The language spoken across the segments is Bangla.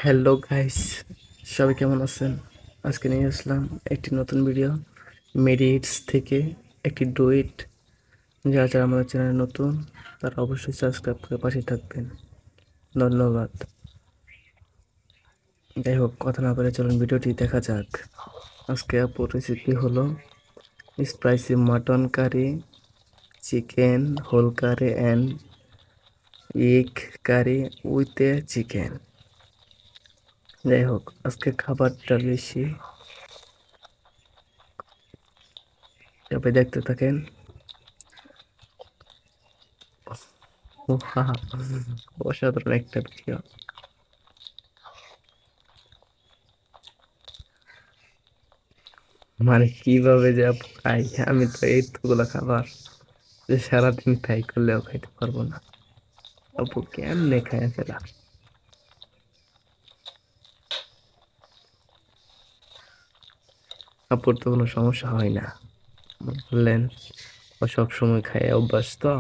হ্যালো গাইস, সবাই কেমন আছেন? আজকে নিয়ে আসলাম একটি নতুন ভিডিও মেডিটস থেকে একটি ডুয়েট। যারা যারা আমাদের চ্যানেলে নতুন তারা অবশ্যই সাবস্ক্রাইব করে পাশে থাকবেন। ধন্যবাদ। যাই হোক, কথা না বলে চলুন ভিডিওটি দেখা যাক। আজকে আপুর রেসিপি হলো spicy mutton curry, chicken whole curry and egg curry with a chicken. যাই হোক, আজকে খাবারটা বেশি, তবে দেখতে থাকেন। ওয়াও! অসাধারণ একটা ভিডিও। মানে কিভাবে যে আপু খাই, আমি তো এইগুলা খাবার যে সারাদিন ট্রাই করলেও খাইতে পারবো না। আপু কেমনে খাইয়া ফেলা? আপুর তো কোনো সমস্যা হয় না, বললেন ও সব সময় খায় অভ্যাস, তো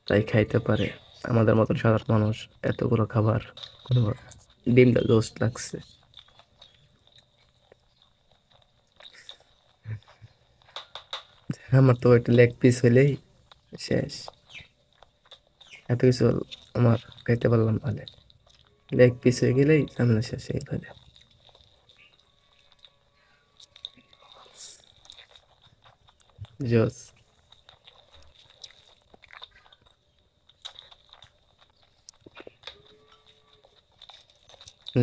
তাই খাইতে পারে। আমাদের মতন সাধারণ মানুষ এতগুলো খাবার কোনো, ডিমটা রোস্ট লাগছে। আমার তো একটা লেগ পিস হইলেই শেষ। এত কিছু আমার খাইতে পারলাম ভালো, লেগ পিস হয়ে গেলেই ঝামেলা শেষ হয়ে গেলে। জোস।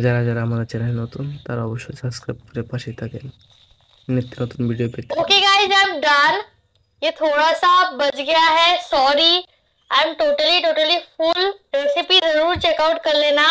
যারা যারা আমাদের চ্যানেল नतून তারা অবশ্যই সাবস্ক্রাইব করে পাশে থাকেন নিত্য নতুন ভিডিও পেতে। Okay guys, I am done. ये थोड़ा सा बच गया है, sorry. I am totally full. Recipe जरूर चेकआउट कर लेना।